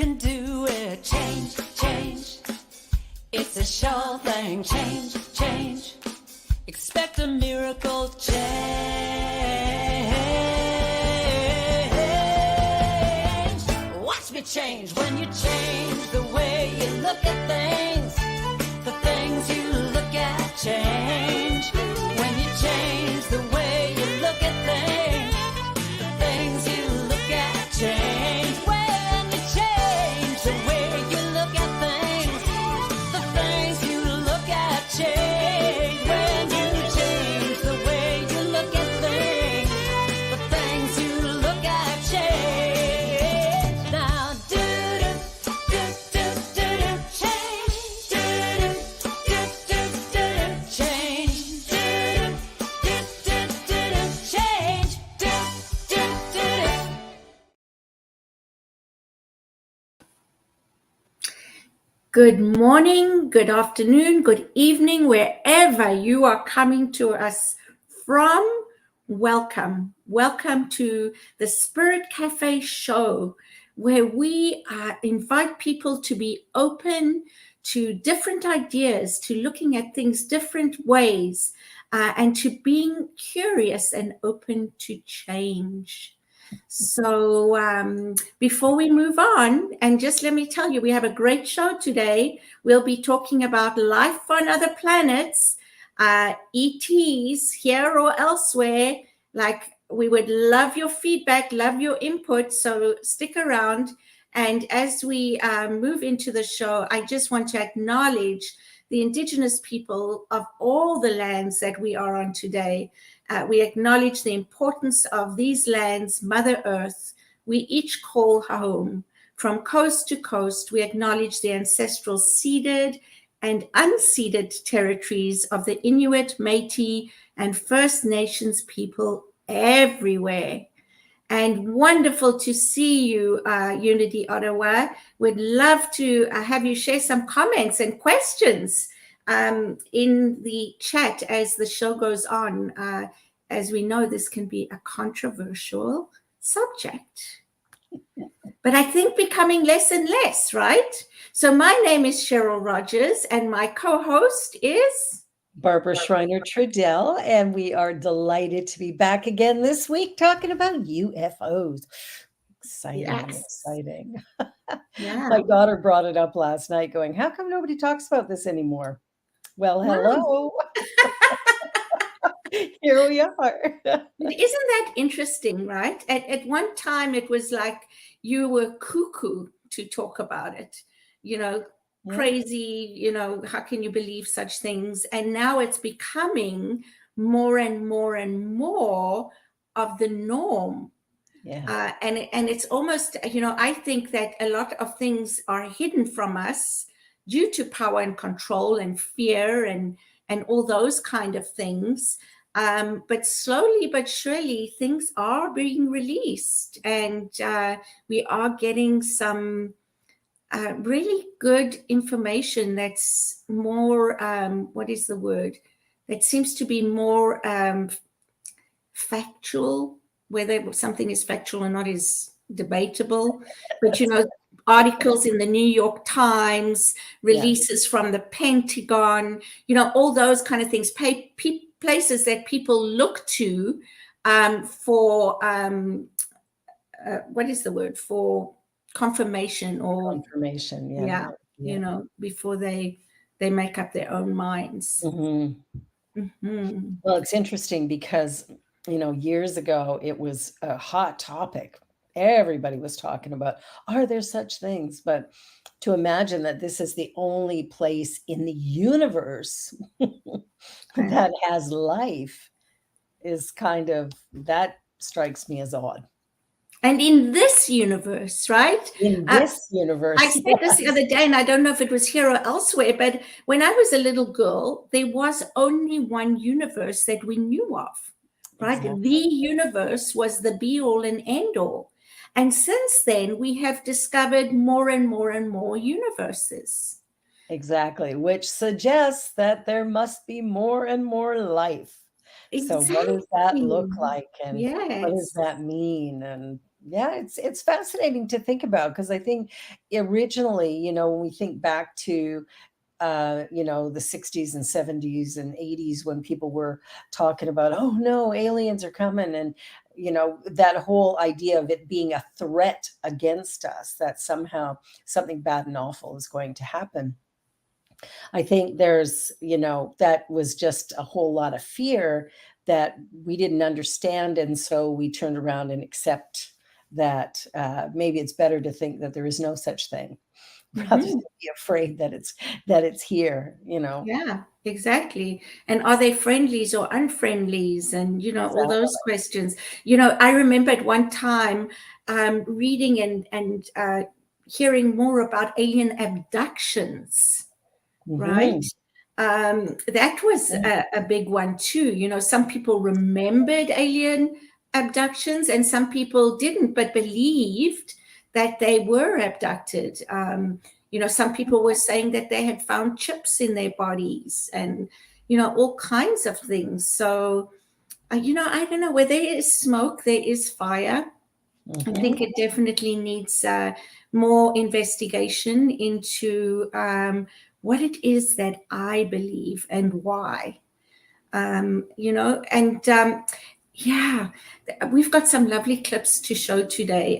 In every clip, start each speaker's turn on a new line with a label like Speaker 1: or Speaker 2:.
Speaker 1: can do it. Change, change. It's a sure thing. Change, change. Expect a miracle change. Watch me change when you change the way you look at things. The things you look at change. When you change the way you look at things, the things you look at change. When you change the way you look at things, the things you look at change. When you change the way you look at things, the things you look at change. Now do do do do do do change. Do do do do do do change. Do do do do do do change. Do do do do.
Speaker 2: Good morning, good afternoon, good evening, wherever you are coming to us from. Welcome. Welcome to the Spirit Cafe show, where we invite people to be open to different ideas, to looking at things different ways, and to being curious and open to change. So before we move on, and just let me tell you, we have a great show today. We'll be talking about life on other planets, ETs here or elsewhere. Like, we would love your feedback, love your input, so stick around. And as we move into the show, I just want to acknowledge the Indigenous people of all the lands that we are on today. We acknowledge the importance of these lands, Mother Earth, we each call home. From coast to coast, we acknowledge the ancestral ceded and unceded territories of the Inuit, Métis, and First Nations people everywhere. And wonderful to see you, Unity Ottawa. We'd love to have you share some comments and questions in the chat as the show goes on. As we know, this can be a controversial subject, but I think becoming less and less, right? So my name is Cheryl Rogers, and my co-host is
Speaker 3: Barbara Schreiner Trudell, and we are delighted to be back again this week talking about UFOs. Exciting,
Speaker 2: Yes.
Speaker 3: exciting.
Speaker 2: Yeah.
Speaker 3: My daughter brought it up last night going, how come nobody talks about this anymore? Well, hello. Here we are.
Speaker 2: Isn't that interesting, right? At one time, it was like you were cuckoo to talk about it, crazy, how can you believe such things? And now it's becoming more and more and more of the norm.
Speaker 3: Yeah.
Speaker 2: And it's almost, I think that a lot of things are hidden from us due to power and control and fear and all those kind of things. But slowly but surely, things are being released, and we are getting some really good information that's more, what is the word? That seems to be more factual. Whether something is factual or not is debatable. But, articles in the New York Times, releases from the Pentagon, all those kind of things, places that people look to for, what is the word, for confirmation or
Speaker 3: Confirmation,
Speaker 2: before they make up their own minds.
Speaker 3: Mm-hmm. Mm-hmm. Well, it's interesting because, years ago, it was a hot topic. Everybody was talking about, are there such things? But to imagine that this is the only place in the universe that has life is that strikes me as odd.
Speaker 2: And in this universe, right?
Speaker 3: In this universe.
Speaker 2: I said this the other day, and I don't know if it was here or elsewhere, but when I was a little girl, there was only one universe that we knew of, right? Exactly. The universe was the be-all and end-all. And since then, we have discovered more and more and more universes.
Speaker 3: Exactly, which suggests that there must be more and more life. Exactly. So what does that look like? And what does that mean? And Yeah, it's fascinating to think about, because I think originally, when we think back to the 60s and 70s and 80s, when people were talking about, oh no, aliens are coming, and that whole idea of it being a threat against us, that somehow something bad and awful is going to happen. I think that was just a whole lot of fear that we didn't understand. And so we turned around and accept that maybe it's better to think that there is no such thing rather than
Speaker 2: Mhm.
Speaker 3: be afraid that it's here.
Speaker 2: Yeah, exactly. And are they friendlies or unfriendlies? And, all those
Speaker 3: Exactly.
Speaker 2: questions. I remember at one time reading and hearing more about alien abductions, right?
Speaker 3: Mhm.
Speaker 2: That was a big one too. Some people remembered alien abductions and some people didn't, but believed that they were abducted. Some people were saying that they had found chips in their bodies and, all kinds of things. So, I don't know, where there is smoke, there is fire. I
Speaker 3: Mhm.
Speaker 2: think it definitely needs more investigation into what it is that I believe and why. And yeah, we've got some lovely clips to show today.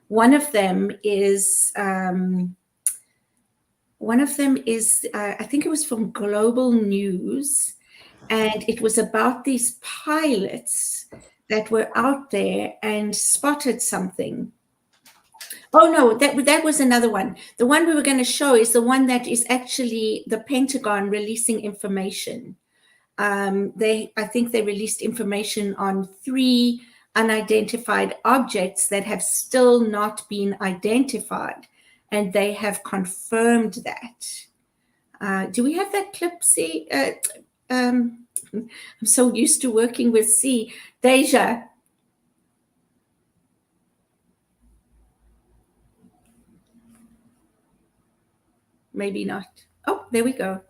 Speaker 2: One of them is. I think it was from Global News, and it was about these pilots that were out there and spotted something. Oh no, that was another one. The one we were going to show is the one that is actually the Pentagon releasing information. I think they released information on 3 unidentified objects that have still not been identified, and they have confirmed that. Do we have that clip, C? I'm so used to working with C. Deja, maybe not. Oh, there we go.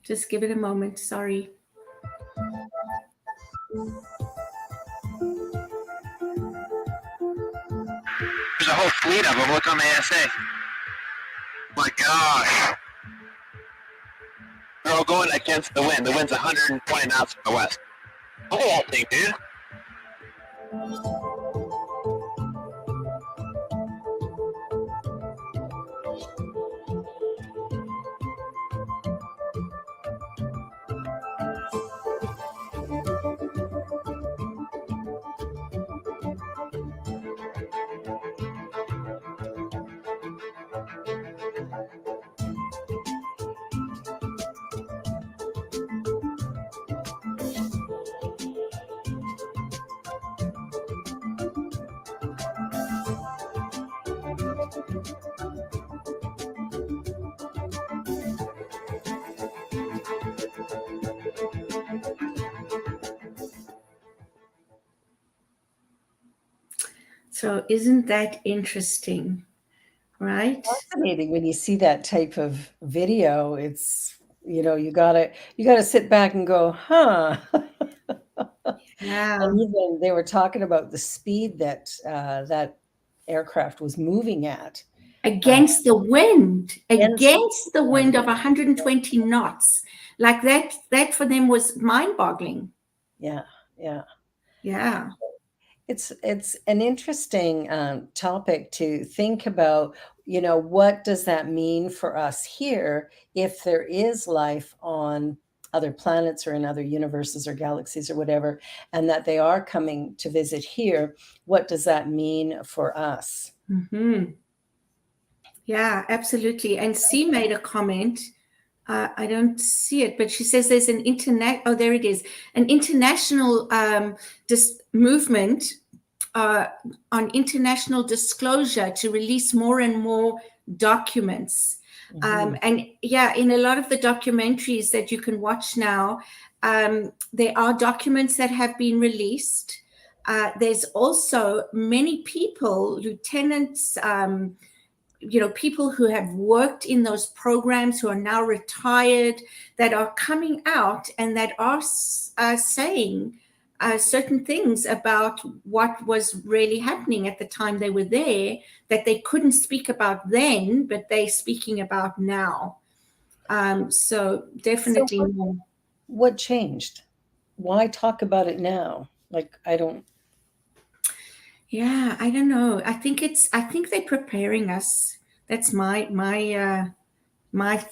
Speaker 2: Just give it a moment. Sorry.
Speaker 4: There's a whole fleet of them. Look on the ASA. My gosh. They're all going against the wind. The wind's 120 knots from the west. Look at that thing, dude.
Speaker 2: So, isn't that interesting? Right?
Speaker 3: Fascinating when you see that type of video. It's you gotta sit back and go, huh.
Speaker 2: Yeah.
Speaker 3: And even they were talking about the speed that that aircraft was moving at. uh,
Speaker 2: Against the wind,
Speaker 3: against
Speaker 2: against the
Speaker 3: them.
Speaker 2: wind of 120 knots. Like that for them was mind boggling.
Speaker 3: Yeah, yeah.
Speaker 2: Yeah.
Speaker 3: It's an interesting topic to think about. What does that mean for us here if there is life on other planets or in other universes or galaxies or whatever, and that they are coming to visit here? What does that mean for us?
Speaker 2: Hmm. Yeah, absolutely. And C made a comment. I don't see it, but she says there's an internet. Oh, there it is. An international movement uh, on international disclosure to release more and more documents.
Speaker 3: Mhm.
Speaker 2: And yeah, in a lot of the documentaries that you can watch now, there are documents that have been released. There's also many people, lieutenants, people who have worked in those programs who are now retired that are coming out and that are saying certain things about what was really happening at the time they were there that they couldn't speak about then, but they're speaking about now. So definitely more.
Speaker 3: What changed? Why talk about it now? Like,
Speaker 2: Yeah, I don't know. I think they're preparing us. That's my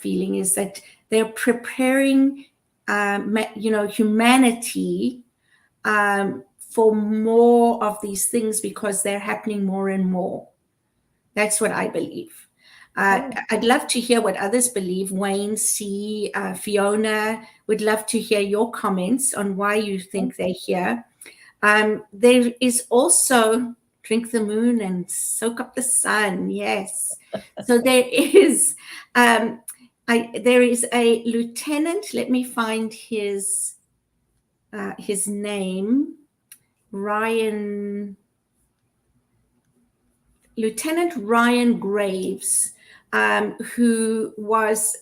Speaker 2: feeling, is that they're preparing, humanity for more of these things because they're happening more and more. That's what I believe. I'd love to hear what others believe. Wayne, C, Fiona, would love to hear your comments on why you think they're here. There is also drink the moon and soak up the sun. Yes. So there is a lieutenant. Let me find his name. Lieutenant Ryan Graves, who was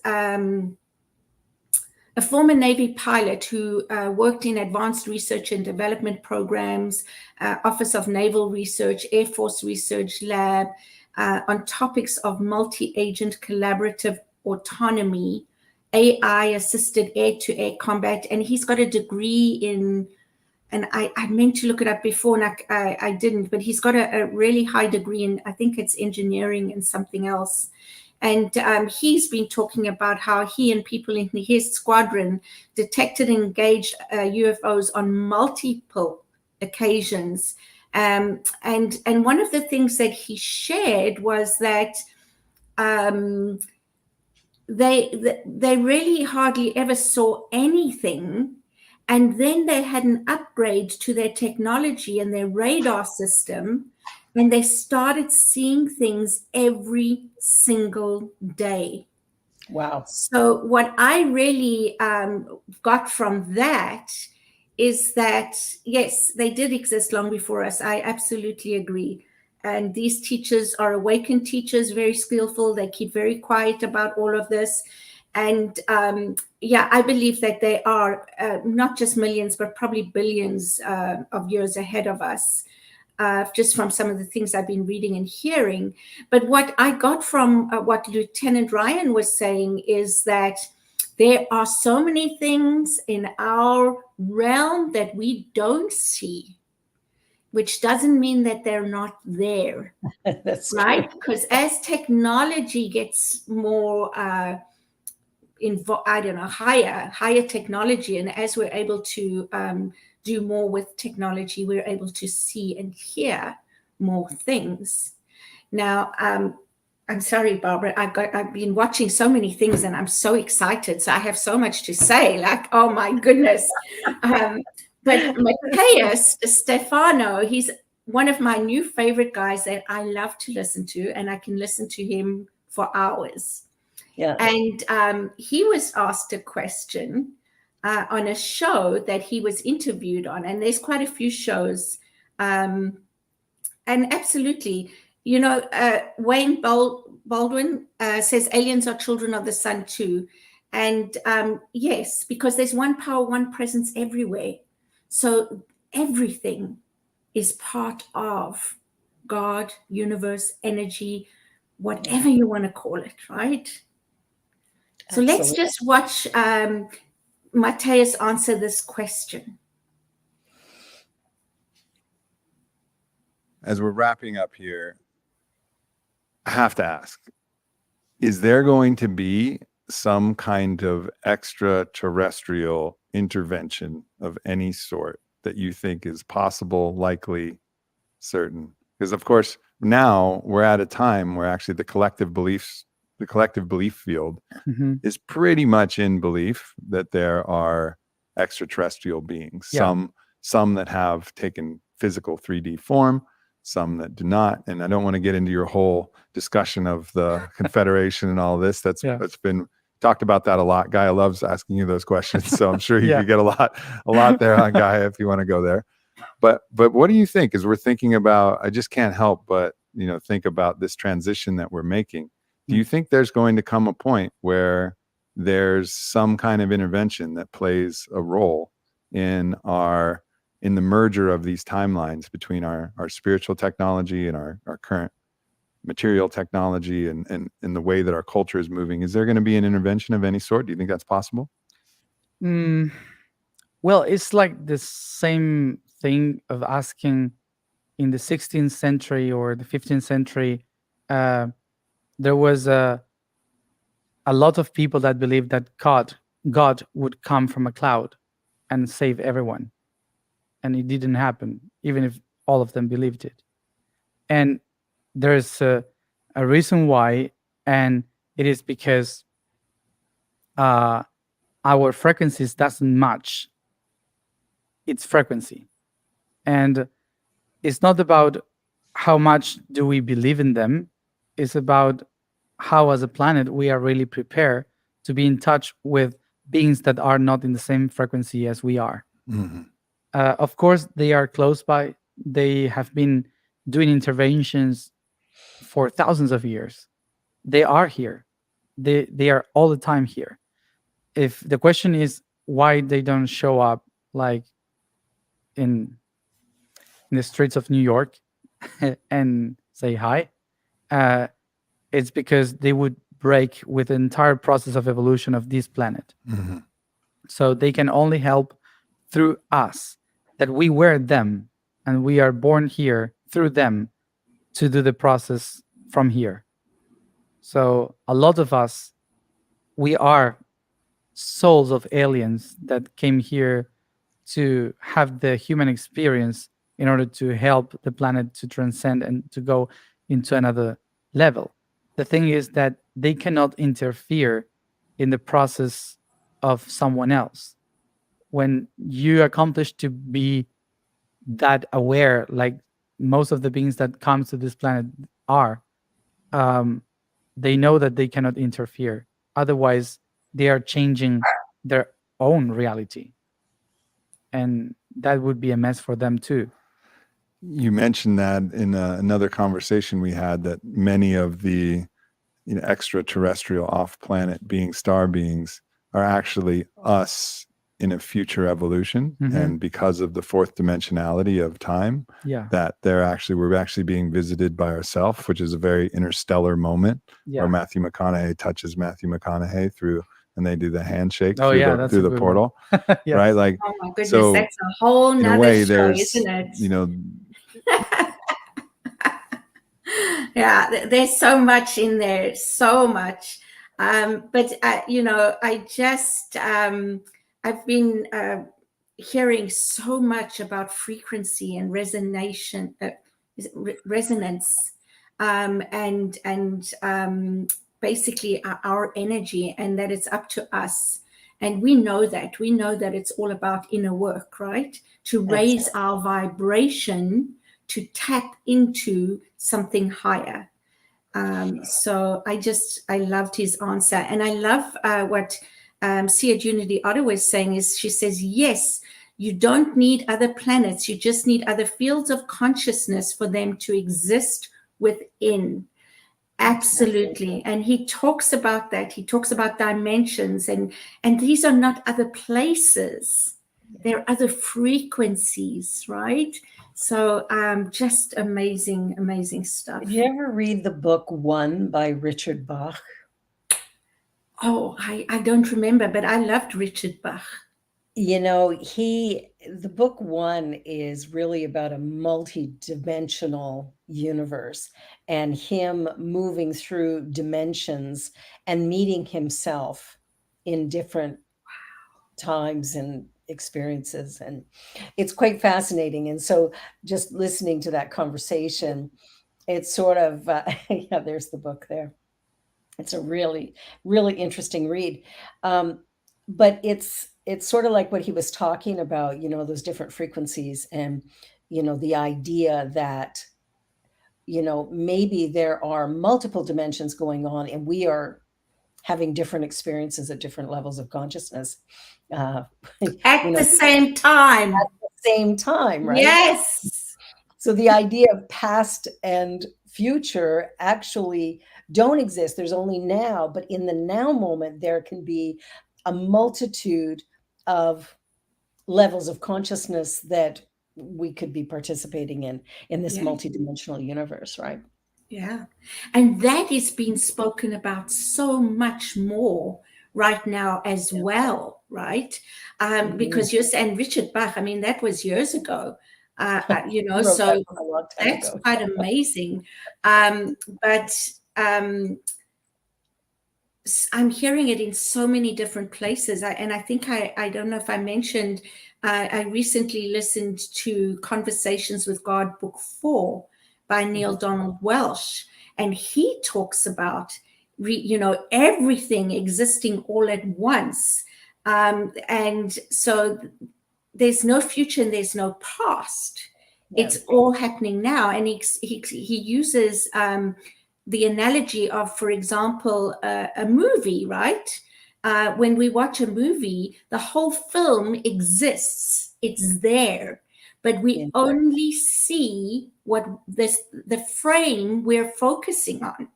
Speaker 2: a former Navy pilot who worked in advanced research and development programs, Office of Naval Research, Air Force Research Lab, on topics of multi-agent collaborative autonomy, AI-assisted air-to-air combat. And he's got a degree in, and I meant to look it up before and I didn't, but he's got a really high degree in, I think it's engineering and something else. And he's been talking about how he and people in his squadron detected and engaged UFOs on multiple occasions. And one of the things that he shared was that they really hardly ever saw anything. And then they had an upgrade to their technology and their radar system, and they started seeing things every single day.
Speaker 3: Wow.
Speaker 2: So what I really got from that is that, yes, they did exist long before us. I absolutely agree. And these teachers are awakened teachers, very skillful. They keep very quiet about all of this. And I believe that they are not just millions, but probably billions of years ahead of us, just from some of the things I've been reading and hearing. But what I got from what Lieutenant Ryan was saying is that there are so many things in our realm that we don't see, which doesn't mean that they're not there.
Speaker 3: That's
Speaker 2: right.
Speaker 3: True.
Speaker 2: Because as technology gets more higher technology, and as we're able to do more with technology, we're able to see and hear more things. Now, I'm sorry, Barbara, I've been watching so many things and I'm so excited. So I have so much to say, like, oh my goodness. But Matthias Stefano, he's one of my new favorite guys that I love to listen to, and I can listen to him for hours.
Speaker 3: Yeah.
Speaker 2: And he was asked a question on a show that he was interviewed on, and there's quite a few shows. And absolutely, Wayne Baldwin says aliens are children of the sun too. And yes, because there's one power, one presence everywhere. So everything is part of God, universe, energy, whatever you want to call it, right? So let's just watch Matthias answer this question.
Speaker 5: As we're wrapping up here, I have to ask, is there going to be some kind of extraterrestrial intervention of any sort that you think is possible, likely, certain? Because of course, now we're at a time where actually the collective belief field is pretty much in belief that there are extraterrestrial beings. Yeah. Some that have taken physical 3D form, some that do not. And I don't want to get into your whole discussion of the Confederation and all this. That's been talked about that a lot. Gaia loves asking you those questions. So I'm sure you could get a lot there on Gaia if you want to go there. But what do you think? As we're thinking about, I just can't help but think about this transition that we're making, do you think there's going to come a point where there's some kind of intervention that plays a role in the merger of these timelines between our spiritual technology and our current material technology and the way that our culture is moving? Is there going to be an intervention of any sort? Do you think that's possible?
Speaker 6: Well, it's like the same thing of asking in the 16th century or the 15th century, there was a lot of people that believed that God would come from a cloud and save everyone. And it didn't happen, even if all of them believed it. And there's a reason why, and it is because our frequencies doesn't match its frequency. And it's not about how much do we believe in them. It's about how, as a planet, we are really prepared to be in touch with beings that are not in the same frequency as we are.
Speaker 5: Mm-hmm.
Speaker 6: Of course, they are close by. They have been doing interventions for thousands of years. They are here. They are all the time here. If the question is why they don't show up, like in the streets of New York and say hi, it's because they would break with the entire process of evolution of this planet.
Speaker 5: Mm-hmm.
Speaker 6: So they can only help through us, that we were them and we are born here through them to do the process from here. So a lot of us, we are souls of aliens that came here to have the human experience in order to help the planet to transcend and to go into another level. The thing is that they cannot interfere in the process of someone else. When you accomplish to be that aware, like most of the beings that come to this planet are, they know that they cannot interfere. Otherwise, they are changing their own reality. And that would be a mess for them too.
Speaker 5: You mentioned that in another conversation we had, that many of the extraterrestrial off-planet star beings are actually us in a future evolution.
Speaker 6: Mm-hmm.
Speaker 5: And because of the fourth dimensionality of time, that we're actually being visited by ourselves, which is a very interstellar moment where Matthew McConaughey touches Matthew McConaughey through, and they do the handshake through the portal.
Speaker 6: Yes.
Speaker 5: Right? Like,
Speaker 2: Oh my goodness,
Speaker 5: so
Speaker 2: that's a whole
Speaker 5: in a
Speaker 2: nother
Speaker 5: way,
Speaker 2: show,
Speaker 5: there's,
Speaker 2: isn't it? Yeah, there's so much in there, so much. But I just I've been hearing so much about frequency and resonance, and basically our energy, and that it's up to us. And we know that it's all about inner work, right? To raise our vibration, to tap into something higher. So I loved his answer. And I love what Sia Unity Ottawa is saying, is she says, yes, you don't need other planets. You just need other fields of consciousness for them to exist within. Absolutely. And he talks about that. He talks about dimensions, and these are not other places. They're other frequencies, right? So just amazing stuff.
Speaker 3: Did you ever read the book One by Richard Bach?
Speaker 2: Oh, I don't remember, but I loved Richard Bach.
Speaker 3: The book One is really about a multi-dimensional universe and him moving through dimensions and meeting himself in different times and experiences. And it's quite fascinating. And so just listening to that conversation, it's sort of, there's the book there. It's a really, really interesting read. But it's sort of like what he was talking about, those different frequencies, and, the idea that, maybe there are multiple dimensions going on and we are having different experiences at different levels of consciousness.
Speaker 2: At the same time.
Speaker 3: At the same time, right?
Speaker 2: Yes.
Speaker 3: So the idea of past and future actually don't exist. There's only now, but in the now moment, there can be a multitude of levels of consciousness that we could be participating in this
Speaker 2: Yeah.
Speaker 3: multidimensional universe, right?
Speaker 2: Yeah. And that is being spoken about so much more right now as well, right? Because you're saying Richard Bach, I mean, that was years ago,
Speaker 3: He wrote that
Speaker 2: so
Speaker 3: a long time
Speaker 2: that's
Speaker 3: ago.
Speaker 2: quite amazing. But I'm hearing it in so many different places. And I think I don't know if I mentioned, I recently listened to Conversations with God, Book 4 by Neil Donald Welsh. And he talks about, everything existing all at once. And so there's no future and there's no past.
Speaker 3: Yeah.
Speaker 2: It's all happening now. And he uses the analogy of, for example, a movie, right? When we watch a movie, the whole film exists. It's there, but we
Speaker 3: Yeah.
Speaker 2: only see what the frame we're focusing on,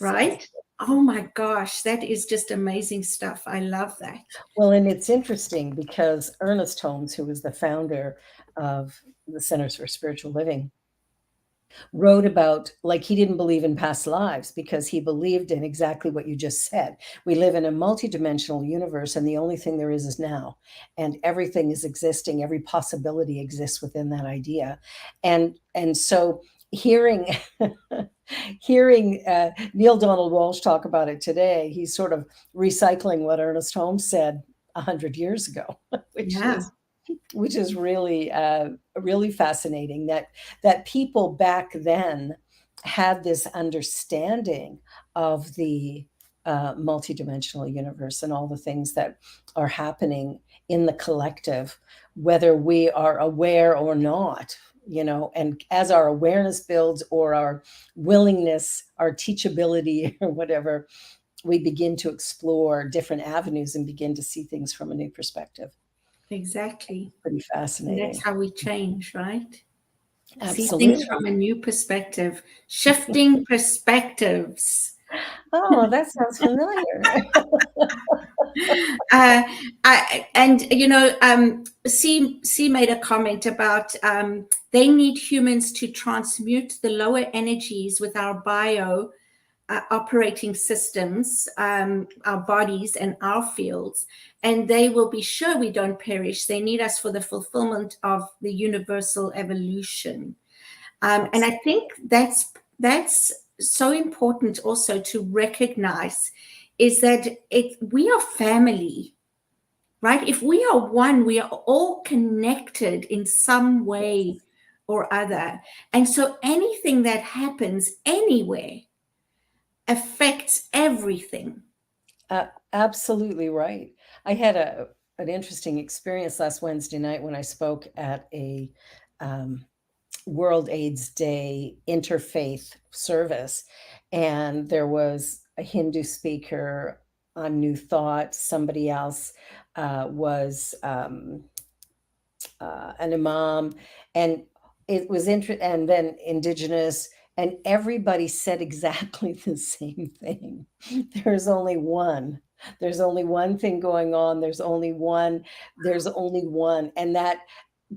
Speaker 2: right? Oh my gosh, that is just amazing stuff. I love that.
Speaker 3: Well, and it's interesting because Ernest Holmes, who was the founder of the Centers for Spiritual Living, wrote about, like, he didn't believe in past lives because he believed in exactly what you just said. We live in a multidimensional universe, and the only thing there is now, and everything is existing. Every possibility exists within that idea, and so hearing hearing Neil Donald Walsh talk about it today, he's sort of recycling what Ernest Holmes said 100 years ago, which is really really fascinating that people back then had this understanding of the multidimensional universe and all the things that are happening in the collective, whether we are aware or not. And as our awareness builds, or our willingness, our teachability, or whatever, we begin to explore different avenues and begin to see things from a new perspective.
Speaker 2: Exactly.
Speaker 3: Pretty
Speaker 2: And
Speaker 3: fascinating.
Speaker 2: that's how we change, right?
Speaker 3: Absolutely.
Speaker 2: See things from a new perspective, shifting perspectives.
Speaker 3: Oh, that sounds familiar.
Speaker 2: C made a comment about they need humans to transmute the lower energies with our bio operating systems, our bodies and our fields, and they will be sure we don't perish. They need us for the fulfillment of the universal evolution. And I think that's so important also to recognize, is that we are family, right? If we are one, we are all connected in some way or other. And so anything that happens anywhere affects everything.
Speaker 3: Absolutely right. I had an interesting experience last Wednesday night when I spoke at a World AIDS Day interfaith service, and there was a Hindu speaker on New Thought. Somebody else was an imam, and it was and then indigenous, and everybody said exactly the same thing. There's only one. There's only one thing going on. There's only one. And that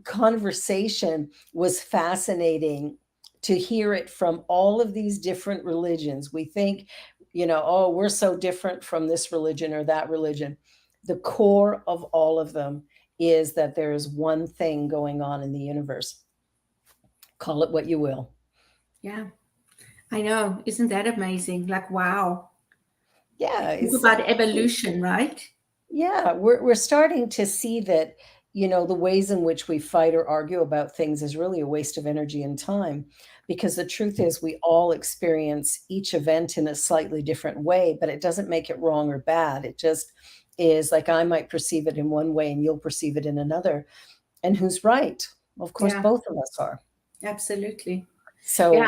Speaker 3: conversation was fascinating to hear it from all of these different religions. We think, oh, we're so different from this religion or that religion. The core of all of them is that there is one thing going on in the universe. Call it what you will.
Speaker 2: Yeah, I know. Isn't that amazing? Like, wow.
Speaker 3: Yeah.
Speaker 2: It's about evolution, right?
Speaker 3: Yeah, we're starting to see that, the ways in which we fight or argue about things is really a waste of energy and time, because the truth is we all experience each event in a slightly different way, but it doesn't make it wrong or bad. It just is like, I might perceive it in one way and you'll perceive it in another. And who's right? Of course, both of us are.
Speaker 2: Absolutely.
Speaker 3: So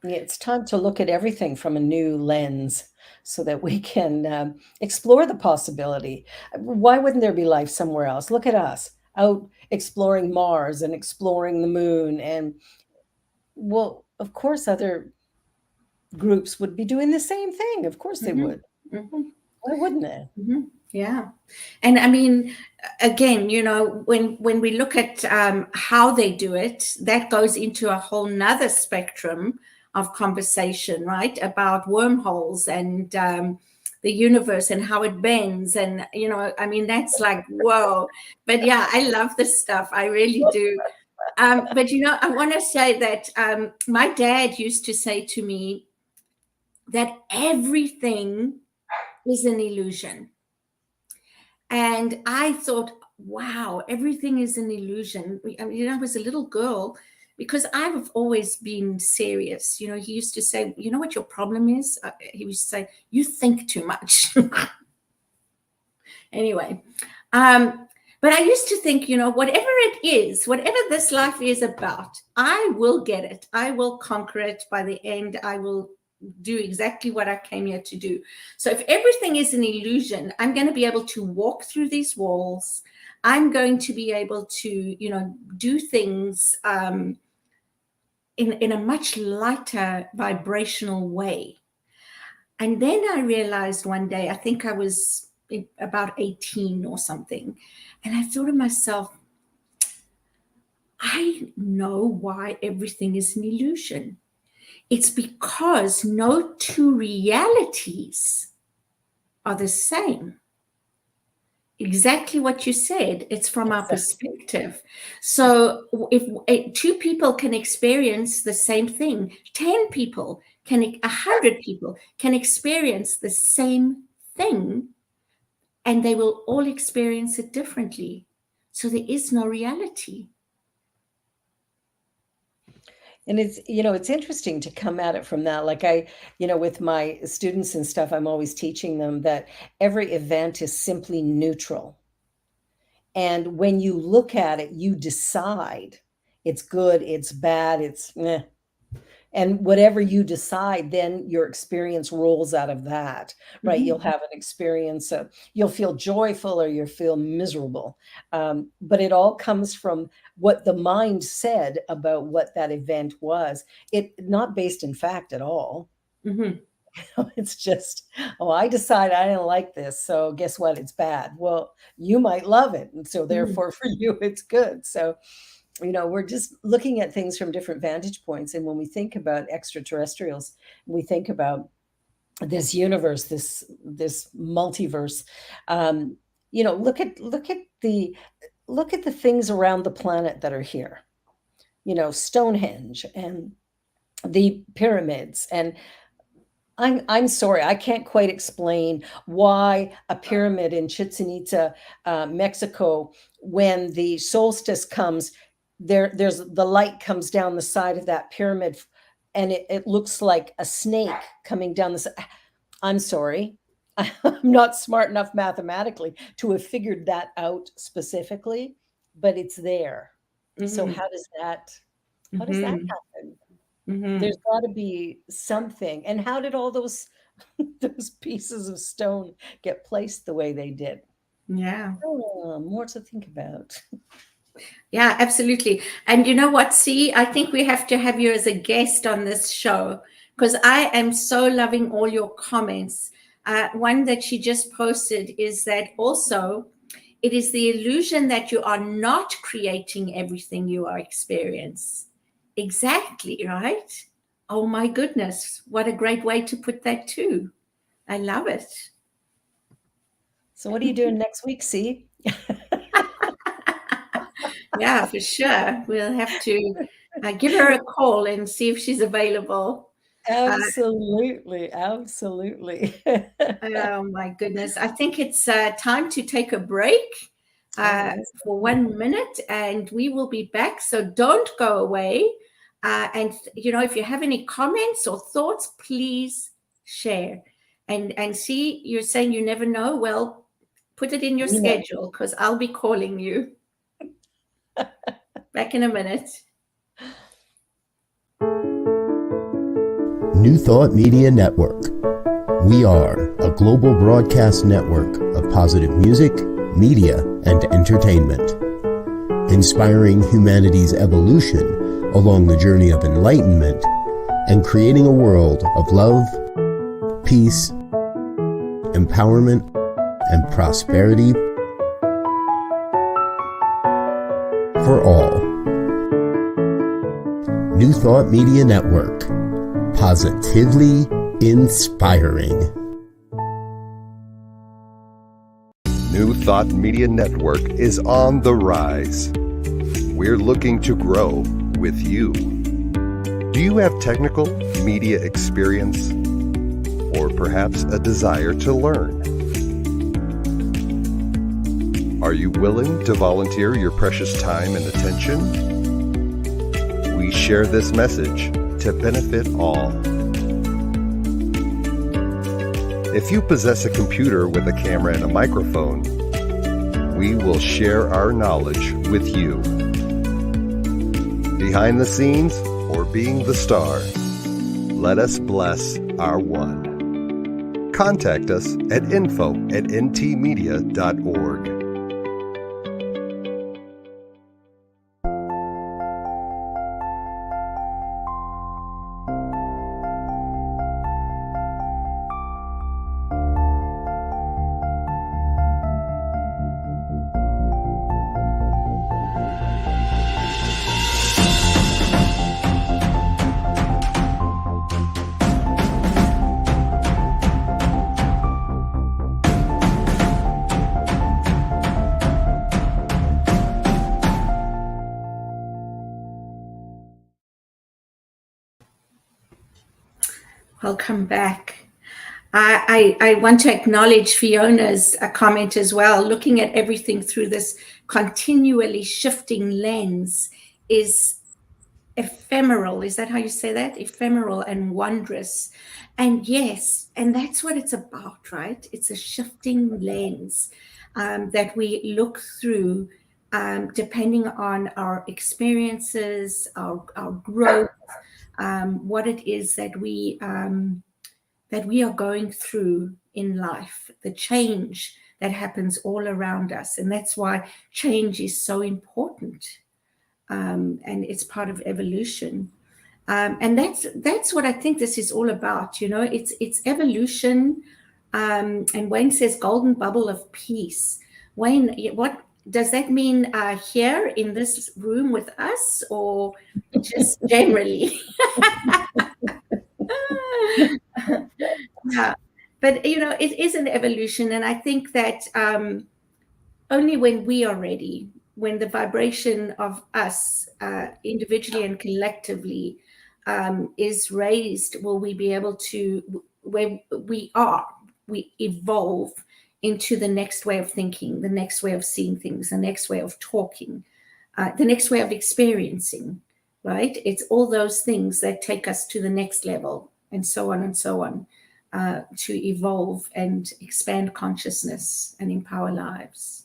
Speaker 3: it's time to look at everything from a new lens so that we can explore the possibility. Why wouldn't there be life somewhere else? Look at us out exploring Mars and exploring the moon. And well, of course, other groups would be doing the same thing. Of course they would. Why wouldn't they?
Speaker 2: Yeah. And I mean, again, when we look at how they do it, that goes into a whole nother spectrum of conversation, right? About wormholes and the universe and how it bends. And, I mean, that's like, whoa. But yeah, I love this stuff. I really do. But, I want to say that my dad used to say to me that everything is an illusion. And I thought, wow, everything is an illusion. I mean, I was a little girl, because I've always been serious. He used to say, you know what your problem is? He used to say, you think too much. Anyway, but I used to think, whatever it is, whatever this life is about, I will get it. I will conquer it. By the end, I will do exactly what I came here to do. So if everything is an illusion, I'm going to be able to walk through these walls. I'm going to be able to, do things in a much lighter vibrational way. And then I realized one day, I think I was about 18 or something, and I thought to myself, I know why everything is an illusion. It's because no two realities are the same. Exactly what you said. It's from our perspective. So if 2 people can experience the same thing, 10 people 100 people can experience the same thing, and they will all experience it differently. So there is no reality.
Speaker 3: And it's interesting to come at it from that. Like with my students and stuff, I'm always teaching them that every event is simply neutral. And when you look at it, you decide it's good, it's bad, it's meh. And whatever you decide, then your experience rolls out of that, right? You'll have an experience of, you'll feel joyful or you'll feel miserable. But it all comes from what the mind said about what that event was. It not based in fact at all. It's just, I decide I didn't like this. So guess what? It's bad. Well, you might love it. And so therefore for you, it's good. So we're just looking at things from different vantage points. And when we think about extraterrestrials, we think about this universe, this multiverse, look at the things around the planet that are here, Stonehenge and the pyramids. And I'm sorry, I can't quite explain why a pyramid in Chichen Itza, Mexico, when the solstice comes, there's the light comes down the side of that pyramid, and it looks like a snake coming down the side. I'm sorry, I'm not smart enough mathematically to have figured that out specifically, but it's there. So how does that happen? There's got to be something. And how did all those pieces of stone get placed the way they did?
Speaker 2: Yeah.
Speaker 3: More to think about.
Speaker 2: Yeah, absolutely. And you know what? See, I think we have to have you as a guest on this show, because I am so loving all your comments. One that she just posted is that also it is the illusion that you are not creating everything you are experiencing. Exactly, right? Oh my goodness. What a great way to put that too. I love it.
Speaker 3: So what are you doing next week, C?
Speaker 2: Yeah, for sure. We'll have to give her a call and see if she's available.
Speaker 3: Absolutely.
Speaker 2: Oh my goodness. I think it's time to take a break for 1 minute, and we will be back. So don't go away. And if you have any comments or thoughts, please share. And see, you're saying you never know. Well, put it in your schedule, because I'll be calling you. Back in a minute.
Speaker 7: New Thought Media Network. We are a global broadcast network of positive music, media, and entertainment, inspiring humanity's evolution along the journey of enlightenment and creating a world of love, peace, empowerment, and prosperity for all. New Thought Media Network. Positively inspiring.
Speaker 8: New Thought Media Network is on the rise. We're looking to grow with you. Do you have technical media experience? Or perhaps a desire to learn? Are you willing to volunteer your precious time and attention? We share this message to benefit all. If you possess a computer with a camera and a microphone, we will share our knowledge with you. Behind the scenes or being the star, let us bless our one. Contact us at info@ntmedia.org.
Speaker 2: Welcome back. I want to acknowledge Fiona's comment as well. Looking at everything through this continually shifting lens is ephemeral. Is that how you say that? Ephemeral and wondrous. And yes, and that's what it's about, right? It's a shifting lens that we look through depending on our experiences, our growth, what it is that we are going through in life, the change that happens all around us. And that's why change is so important. And it's part of evolution. And that's what I think this is all about. You know, it's evolution. And Wayne says golden bubble of peace. Wayne, what does that mean here in this room with us, or just generally? Yeah, but you know, it is an evolution, and I think that only when we are ready, when the vibration of us individually and collectively is raised, will we be able to, where we evolve into the next way of thinking, the next way of seeing things, the next way of talking, the next way of experiencing, right? It's all those things that take us to the next level, and so on and so on, to evolve and expand consciousness and empower lives.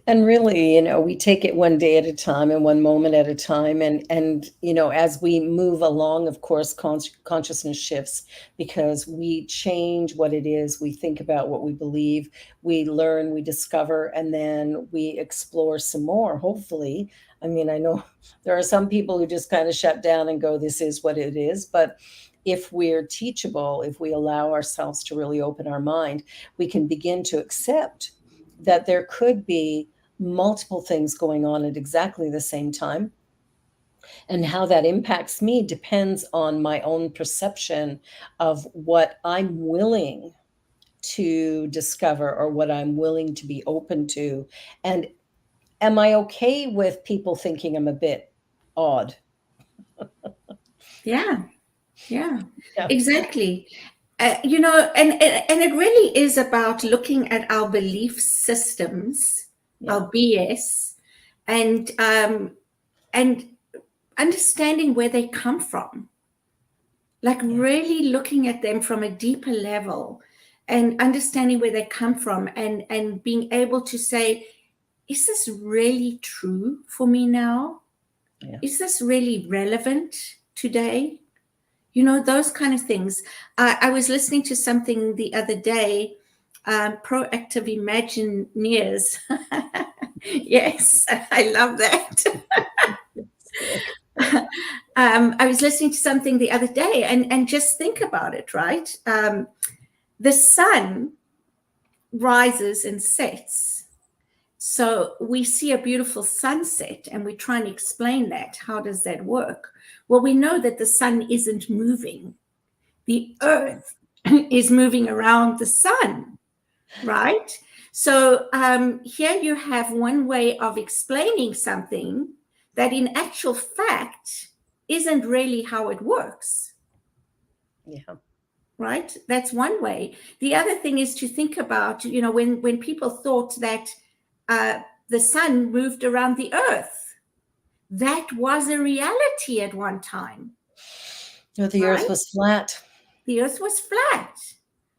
Speaker 3: And really, you know, we take it one day at a time and one moment at a time. And you know, as we move along, of course, consciousness shifts because we change what it is. We think about what we believe, we learn, we discover, and then we explore some more, hopefully. I mean, I know there are some people who just kind of shut down and go, this is what it is. But if we're teachable, if we allow ourselves to really open our mind, we can begin to accept that there could be multiple things going on at exactly the same time. And how that impacts me depends on my own perception of what I'm willing to discover or what I'm willing to be open to. And am I okay with people thinking I'm a bit odd?
Speaker 2: Yeah,
Speaker 3: Yeah.
Speaker 2: exactly. You know, and it really is about looking at our belief systems, our BS, and understanding where they come from. Like really looking at them from a deeper level and understanding where they come from, and being able to say, is this really true for me now?
Speaker 3: Yeah.
Speaker 2: Is this really relevant today? You know, those kind of things. I was listening to something the other day, proactive imagineers. Yes, I love that. I was listening to something the other day, and just think about it, right? The sun rises and sets. So we see a beautiful sunset and we try and explain that. How does that work? Well, we know that the sun isn't moving. The earth is moving around the sun, right? So here you have one way of explaining something that in actual fact isn't really how it works.
Speaker 3: Yeah.
Speaker 2: Right? That's one way. The other thing is to think about, when people thought that the sun moved around the earth, that was a reality at one time.
Speaker 3: No, the
Speaker 2: Right?
Speaker 3: earth was flat.
Speaker 2: The earth was flat.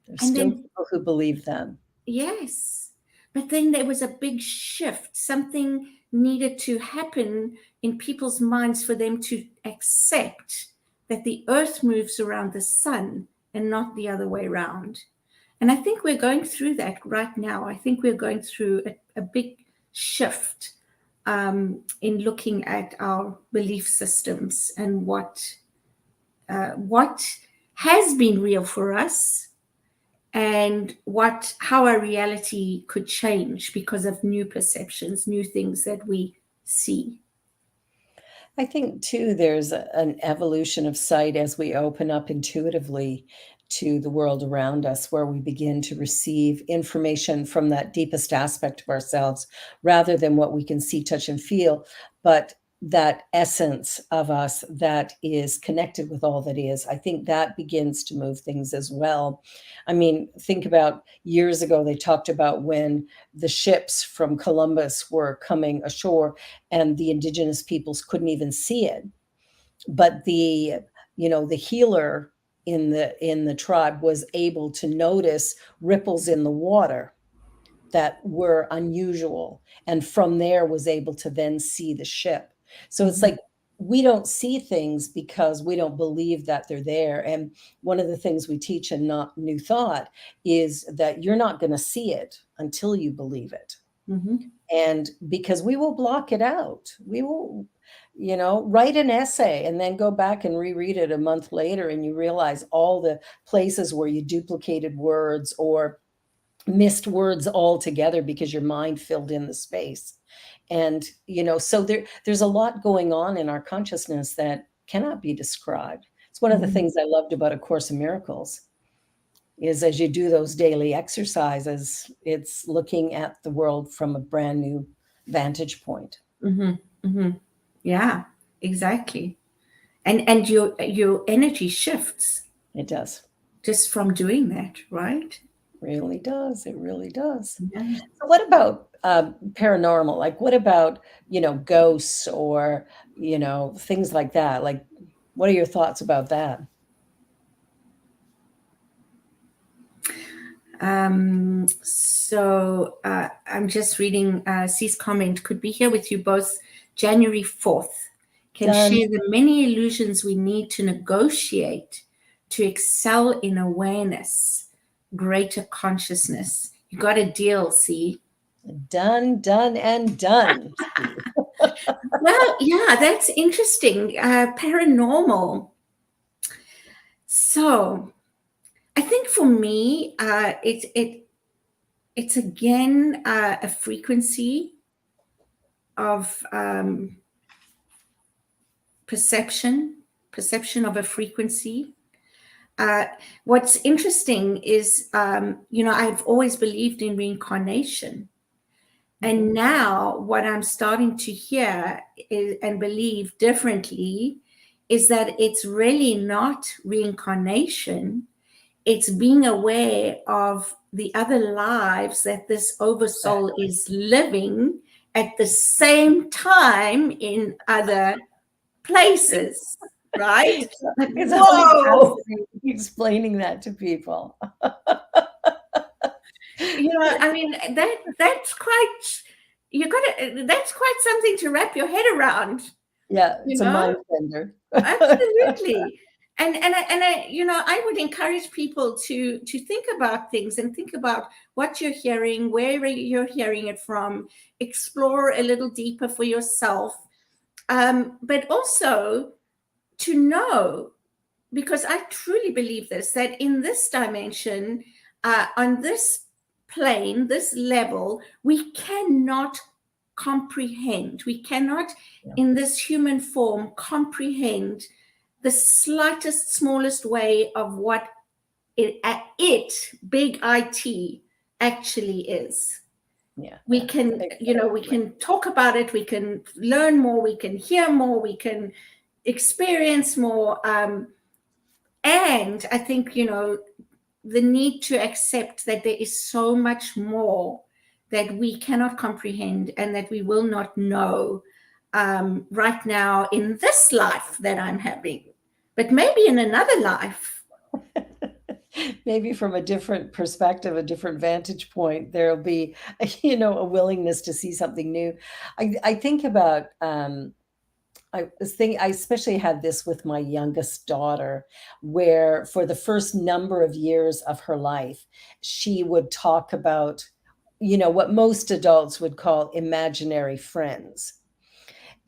Speaker 3: There's
Speaker 2: And
Speaker 3: still
Speaker 2: then,
Speaker 3: people who believe that.
Speaker 2: yes. But then there was a big shift. Something needed to happen in people's minds for them to accept that the earth moves around the sun and not the other way around. And I think we're going through that right now. I think we're going through a big shift in looking at our belief systems and what has been real for us, and how our reality could change because of new perceptions, new things that we see.
Speaker 3: I think too, there's an evolution of sight as we open up intuitively to the world around us, where we begin to receive information from that deepest aspect of ourselves, rather than what we can see, touch, and feel, but that essence of us that is connected with all that is. I think that begins to move things as well. I mean, think about years ago, they talked about when the ships from Columbus were coming ashore and the indigenous peoples couldn't even see it. But the healer in the tribe was able to notice ripples in the water that were unusual, and from there was able to then see the ship. So it's like, we don't see things because we don't believe that they're there. And one of the things we teach in Not New Thought is that you're not going to see it until you believe it.
Speaker 2: Mm-hmm.
Speaker 3: And because we will block it out, we will, write an essay and then go back and reread it a month later, and you realize all the places where you duplicated words or missed words altogether because your mind filled in the space. And so there's a lot going on in our consciousness that cannot be described. It's one of the things I loved about A Course in Miracles, is as you do those daily exercises, it's looking at the world from a brand new vantage point.
Speaker 2: Mm-hmm. Mm-hmm. Yeah, exactly. And your energy shifts
Speaker 3: It does.
Speaker 2: just from doing that, right?
Speaker 3: Really does. It really does.
Speaker 2: Yeah.
Speaker 3: So what about paranormal? Like, what about, ghosts or, things like that? Like, what are your thoughts about that?
Speaker 2: So I'm just reading C's comment. Could be here with you both January 4th. Can
Speaker 3: Done.
Speaker 2: share the many illusions we need to negotiate to excel in awareness, greater consciousness. You got a deal, C.
Speaker 3: Done, and done.
Speaker 2: Well, yeah, that's interesting. Paranormal. So I think for me, it's again a frequency of perception of a frequency. What's interesting is, I've always believed in reincarnation. And now what I'm starting to hear and believe differently is that it's really not reincarnation. It's being aware of the other lives that this oversoul is living at the same time in other places, right?
Speaker 3: It's
Speaker 2: Whoa!
Speaker 3: explaining that to people.
Speaker 2: I mean, that's quite, that's quite something to wrap your head around.
Speaker 3: Yeah, it's a mind bender.
Speaker 2: Absolutely. And I would encourage people to think about things and think about what you're hearing, where you're hearing it from, explore a little deeper for yourself. But also to know, because I truly believe this, that in this dimension, on this plane, this level, we cannot comprehend. We cannot, in this human form, comprehend the slightest, smallest way of what it, big IT, actually is.
Speaker 3: Yeah.
Speaker 2: We can, we can talk about it, we can learn more, we can hear more, we can experience more. And I think, the need to accept that there is so much more that we cannot comprehend and that we will not know right now in this life that I'm having, but maybe in another life.
Speaker 3: Maybe from a different perspective, a different vantage point, there'll be, a willingness to see something new. I think about, I especially had this with my youngest daughter, where for the first number of years of her life, she would talk about, what most adults would call imaginary friends.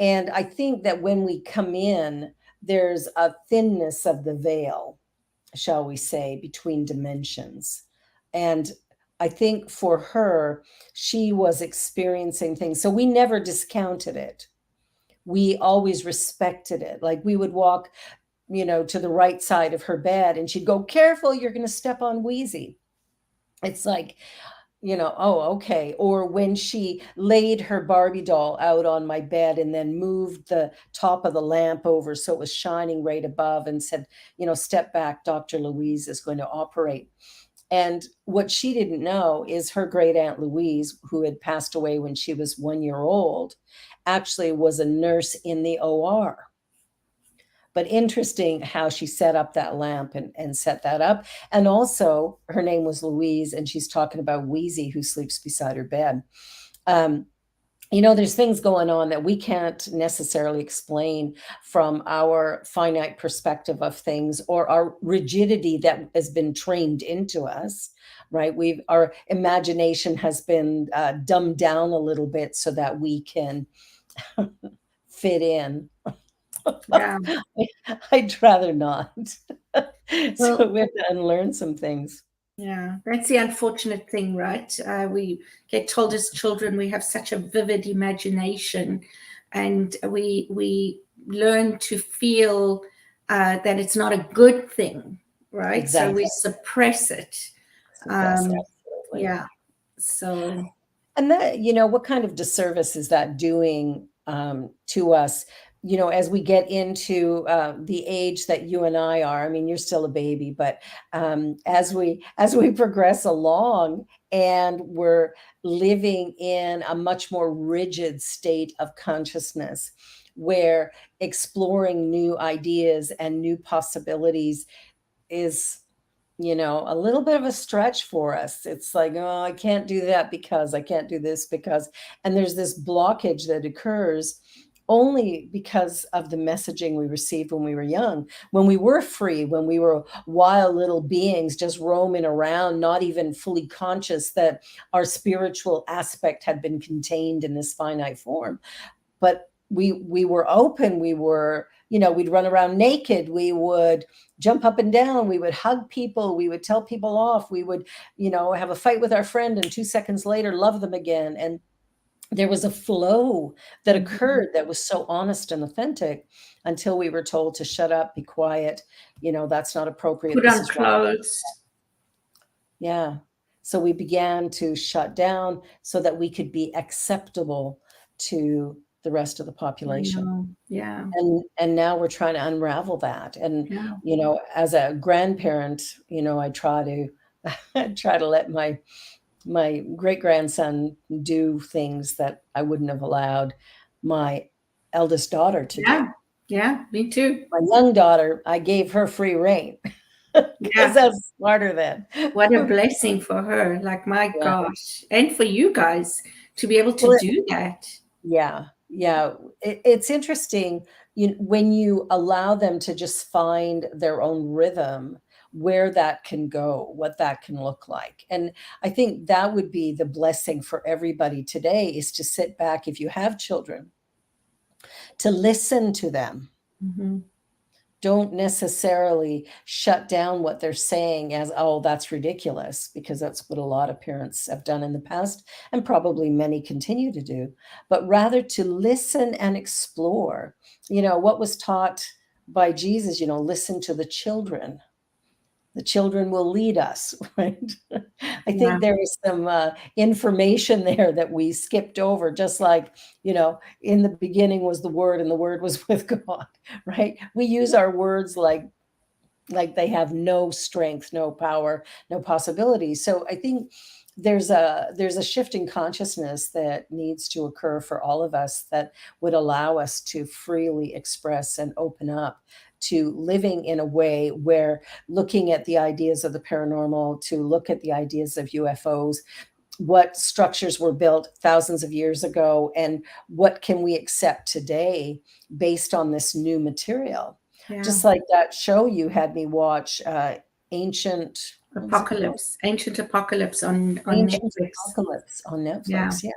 Speaker 3: And I think that when we come in, there's a thinness of the veil, shall we say, between dimensions. And I think for her, she was experiencing things. So we never discounted it. We always respected it. Like we would walk, to the right side of her bed and she'd go, "Careful, you're going to step on Wheezy." It's like, oh, okay. Or when she laid her Barbie doll out on my bed and then moved the top of the lamp over so it was shining right above and said, "Step back, Dr. Louise is going to operate." And what she didn't know is her great aunt Louise, who had passed away when she was 1 year old, actually was a nurse in the OR. But interesting how she set up that lamp and set that up. And also her name was Louise, and she's talking about Wheezy, who sleeps beside her bed. There's things going on that we can't necessarily explain from our finite perspective of things or our rigidity that has been trained into us, right? Our imagination has been dumbed down a little bit so that we can fit in.
Speaker 2: Yeah.
Speaker 3: I'd rather not. So
Speaker 2: Well,
Speaker 3: we have to unlearn some things.
Speaker 2: yeah, that's the unfortunate thing, right? We get told as children we have such a vivid imagination, and we learn to feel that it's not a good thing, right?
Speaker 3: Exactly.
Speaker 2: So we suppress it.
Speaker 3: Yes, absolutely.
Speaker 2: Yeah. So.
Speaker 3: And that, what kind of disservice is that doing to us? As we get into the age that you and I are, I mean, you're still a baby, but as we progress along and we're living in a much more rigid state of consciousness, where exploring new ideas and new possibilities is, a little bit of a stretch for us. It's like, oh, I can't do that because I can't do this because, and there's this blockage that occurs only because of the messaging we received when we were young, when we were free, when we were wild little beings just roaming around, not even fully conscious that our spiritual aspect had been contained in this finite form. But we were open, we were, we'd run around naked, we would jump up and down, we would hug people, we would tell people off, we would, have a fight with our friend and 2 seconds later love them again. And there was a flow that occurred that was so honest and authentic until we were told to shut up, be quiet, that's not appropriate.
Speaker 2: Put
Speaker 3: this
Speaker 2: on
Speaker 3: is
Speaker 2: clothes.
Speaker 3: Yeah. So we began to shut down so that we could be acceptable to the rest of the population.
Speaker 2: Yeah.
Speaker 3: And now we're trying to unravel that. And,
Speaker 2: Yeah.
Speaker 3: as a grandparent, I try to let my great grandson do things that I wouldn't have allowed my eldest daughter to do.
Speaker 2: Yeah, me too.
Speaker 3: My young daughter, I gave her free reign because I was smarter then.
Speaker 2: What a blessing for her. Like, my gosh. And for you guys to be able to do that.
Speaker 3: Yeah. Yeah. It's interesting when you allow them to just find their own rhythm, where that can go, what that can look like. And I think that would be the blessing for everybody today, is to sit back, if you have children, to listen to them.
Speaker 2: Mm-hmm.
Speaker 3: don't necessarily shut down what they're saying as, oh, that's ridiculous, because that's what a lot of parents have done in the past, and probably many continue to do, but rather to listen and explore. What was taught by Jesus, listen to the children. The children will lead us, right? I
Speaker 2: Yeah.
Speaker 3: think there is some information there that we skipped over, just like, in the beginning was the Word, and the Word was with God, right? We use our words like they have no strength, no power, no possibility. So I think there's a shift in consciousness that needs to occur for all of us that would allow us to freely express and open up to living in a way where looking at the ideas of the paranormal, to look at the ideas of UFOs, what structures were built thousands of years ago, and what can we accept today based on this new material.
Speaker 2: Yeah.
Speaker 3: Just like that show you had me watch, Ancient
Speaker 2: Apocalypse on
Speaker 3: Ancient
Speaker 2: Netflix.
Speaker 3: Apocalypse on Netflix.
Speaker 2: Yeah.
Speaker 3: Yeah.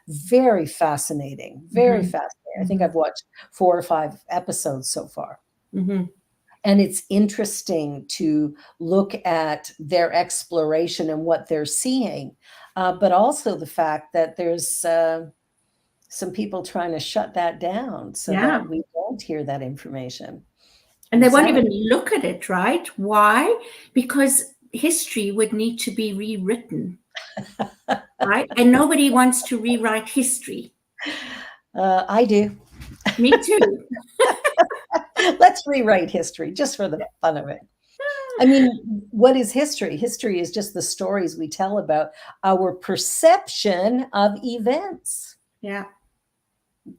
Speaker 3: Very fascinating. Very fascinating. I think I've watched 4 or 5 episodes so far. And it's interesting to look at their exploration and what they're seeing, but also the fact that there's some people trying to shut that down so
Speaker 2: Yeah.
Speaker 3: that we don't hear that information.
Speaker 2: And they won't
Speaker 3: Exactly.
Speaker 2: even look at it, right? Why? Because history would need to be rewritten, right? And nobody wants to rewrite history.
Speaker 3: I do.
Speaker 2: Me too.
Speaker 3: Let's rewrite history just for the fun of it. I mean, what is history? History is just the stories we tell about our perception of events.
Speaker 2: Yeah.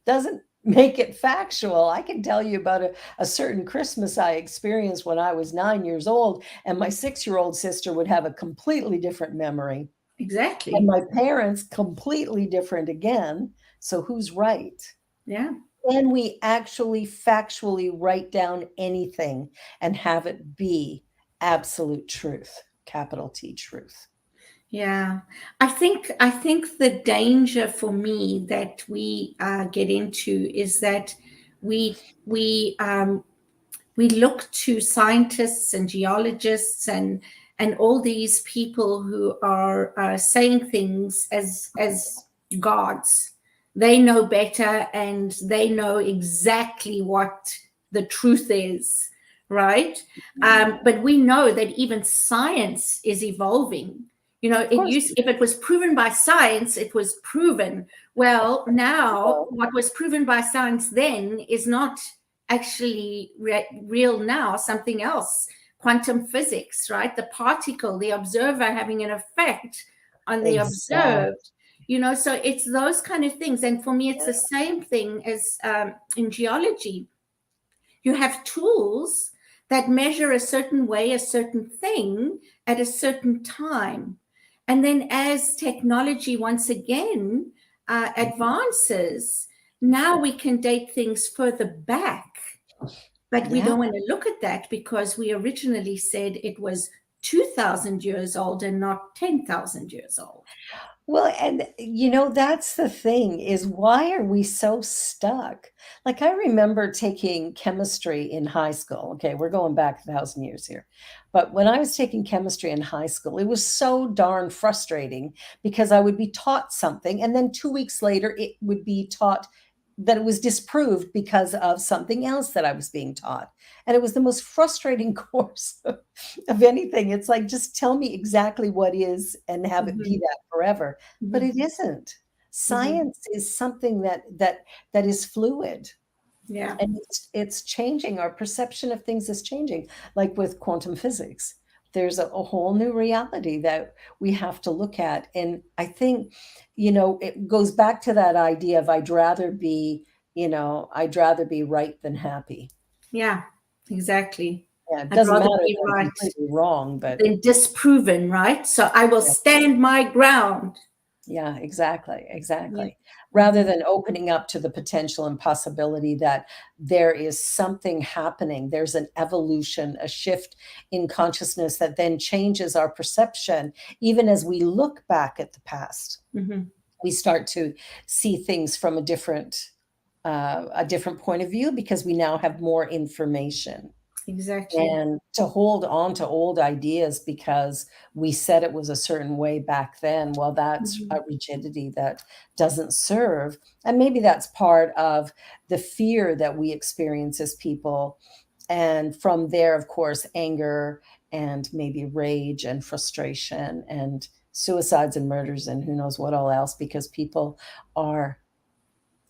Speaker 3: Doesn't make it factual. I can tell you about a certain Christmas I experienced when I was 9 years old, and my 6-year-old sister would have a completely different memory.
Speaker 2: Exactly.
Speaker 3: And my parents completely different again. So who's right?
Speaker 2: Yeah.
Speaker 3: Can we actually factually write down anything and have it be absolute truth, capital T truth?
Speaker 2: Yeah, I think the danger for me that we get into is that we look to scientists and geologists and all these people who are saying things as gods. They know better and they know exactly what the truth is, right? But we know that even science is evolving. If it was proven by science, it was proven. Well, now what was proven by science then is not actually real now, something else. Quantum physics, right? The particle, the observer having an effect on the observed. So it's those kind of things. And for me, it's the same thing as in geology. You have tools that measure a certain way, a certain thing at a certain time. And then as technology once again advances, now we can date things further back. But we don't want to look at that because we originally said it was 2,000 years old and not 10,000 years old.
Speaker 3: Well, and that's the thing, is why are we so stuck? Like, I remember taking chemistry in high school. Okay, we're going back 1,000 years here. But when I was taking chemistry in high school, it was so darn frustrating because I would be taught something, and then 2 weeks later, it would be taught that it was disproved because of something else that I was being taught. And it was the most frustrating course of anything. It's like, just tell me exactly what is and have it be that forever. But it isn't. Science is something that is fluid.
Speaker 2: Yeah.
Speaker 3: And it's changing. Our perception of things is changing, like with quantum physics. There's a whole new reality that we have to look at. And I think, it goes back to that idea of I'd rather be right than happy.
Speaker 2: Yeah, exactly.
Speaker 3: Yeah, it doesn't matter if I'm
Speaker 2: right
Speaker 3: completely wrong, but
Speaker 2: than disproven, right? So I will stand my ground.
Speaker 3: yeah, exactly. Rather than opening up to the potential and possibility that there is something happening, there's an evolution, a shift in consciousness that then changes our perception. Even as we look back at the past, we start to see things from a different point of view because we now have more information.
Speaker 2: Exactly.
Speaker 3: and to hold on to old ideas because we said it was a certain way back then. Well, that's
Speaker 2: Mhm.
Speaker 3: a rigidity that doesn't serve. And maybe that's part of the fear that we experience as people. And from there, of course, anger and maybe rage and frustration and suicides and murders and who knows what all else, because people are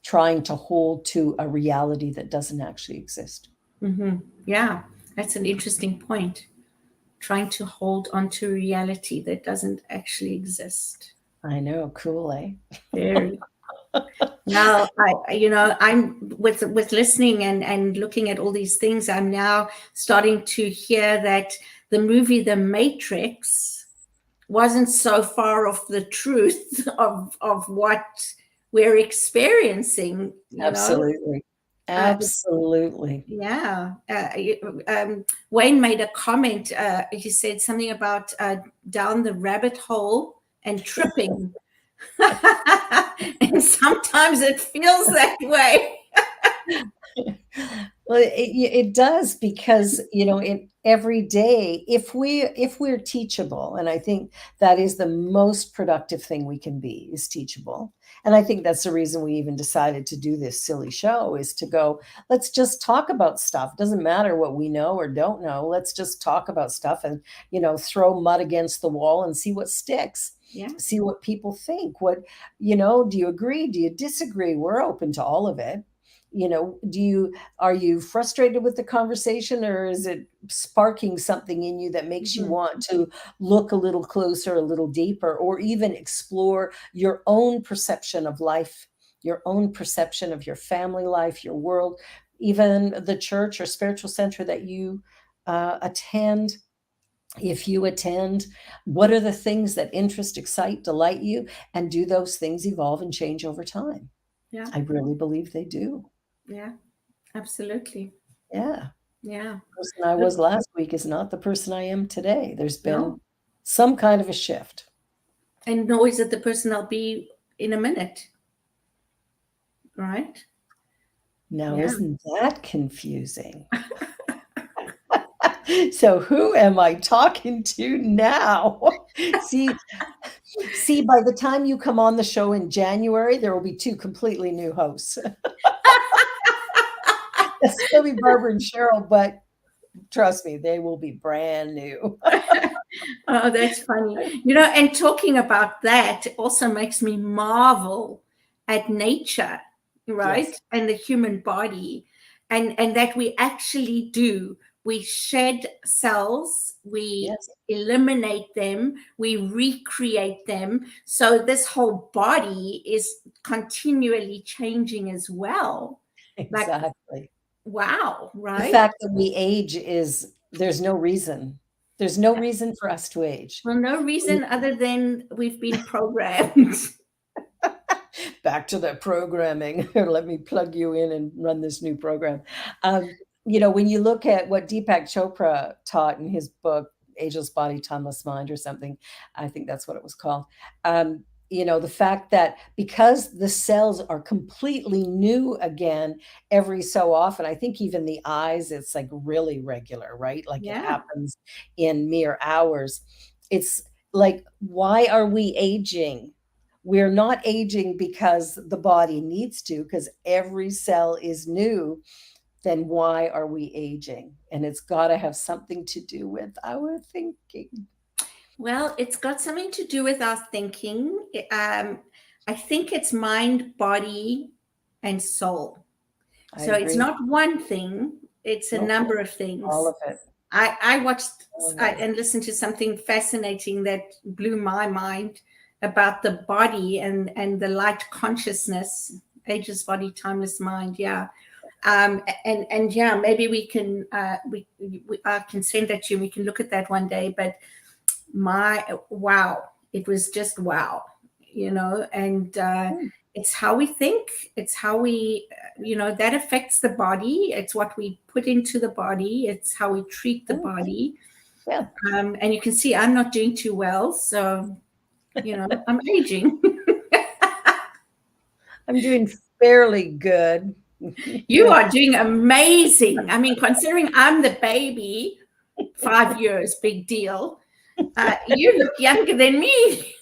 Speaker 3: trying to hold to a reality that doesn't actually exist.
Speaker 2: Yeah, that's an interesting point. Trying to hold on to reality that doesn't actually exist.
Speaker 3: I know, cool, eh?
Speaker 2: Very. Now, I'm with listening and looking at all these things. I'm now starting to hear that the movie The Matrix wasn't so far off the truth of what we're experiencing.
Speaker 3: Absolutely.
Speaker 2: Uh,
Speaker 3: Absolutely.
Speaker 2: yeah. Wayne made a comment. He said something about down the rabbit hole and tripping. And sometimes it feels that way.
Speaker 3: Well, it does because, every day, if we're teachable, and I think that is the most productive thing we can be, is teachable. And I think that's the reason we even decided to do this silly show, is to go, let's just talk about stuff. Doesn't matter what we know or don't know. Let's just talk about stuff and, throw mud against the wall and see what sticks.
Speaker 2: Yeah.
Speaker 3: See what people think. Do you agree? Do you disagree? We're open to all of it. Are you frustrated with the conversation, or is it sparking something in you that makes you want to look a little closer, a little deeper, or even explore your own perception of life, your own perception of your family life, your world, even the church or spiritual center that you attend? If you attend, what are the things that interest, excite, delight you? And do those things evolve and change over time?
Speaker 2: Yeah.
Speaker 3: I really believe they do.
Speaker 2: Yeah. Absolutely.
Speaker 3: Yeah.
Speaker 2: Yeah.
Speaker 3: The person I was last week is not the person I am today. There's been
Speaker 2: No.
Speaker 3: some kind of a shift.
Speaker 2: And nor is it the person I'll be in a minute. Right?
Speaker 3: Now,
Speaker 2: Yeah.
Speaker 3: isn't that confusing? So who am I talking to now? See, by the time you come on the show in January, there will be two completely new hosts. It's still be Barbara and Cheryl, but trust me, they will be brand new.
Speaker 2: Oh, that's funny. And talking about that also makes me marvel at nature, right?
Speaker 3: Yes.
Speaker 2: And the human body, and that we actually do. We shed cells, we
Speaker 3: Yes.
Speaker 2: eliminate them, we recreate them. So this whole body is continually changing as well. Like,
Speaker 3: Exactly.
Speaker 2: wow,
Speaker 3: The
Speaker 2: right?
Speaker 3: fact that we age is there's no reason. There's no reason for us to age.
Speaker 2: For no reason other than we've been programmed.
Speaker 3: Back to the programming. Let me plug you in and run this new program. When you look at what Deepak Chopra taught in his book, Ageless Body, Timeless Mind, or something, I think that's what it was called. The fact that because the cells are completely new again every so often, I think even the eyes, it's like really regular, right? Like it
Speaker 2: Yeah.
Speaker 3: happens in mere hours. It's like, why are we aging? We're not aging because the body needs to, because every cell is new. Then why are we aging? And it's got to have something to do with our thinking.
Speaker 2: Well, it's got something to do with our thinking. I think it's mind, body, and soul.
Speaker 3: I
Speaker 2: So it's
Speaker 3: agree.
Speaker 2: not one thing, it's a
Speaker 3: Nope.
Speaker 2: number of things.
Speaker 3: All of it.
Speaker 2: I watched
Speaker 3: All of it.
Speaker 2: and listened to something fascinating that blew my mind about the body and the light consciousness, ageless body, timeless mind. Yeah. And yeah, maybe we can I can send that to you. We can look at that one day. But wow, it was just wow, and it's how we think, it's how we that affects the body. It's what we put into the body, it's how we treat the body.
Speaker 3: Yeah.
Speaker 2: And you can see I'm not doing too well, so I'm aging.
Speaker 3: I'm doing fairly good.
Speaker 2: You are doing amazing. I mean, considering I'm the baby, 5 years, big deal. You look younger than me.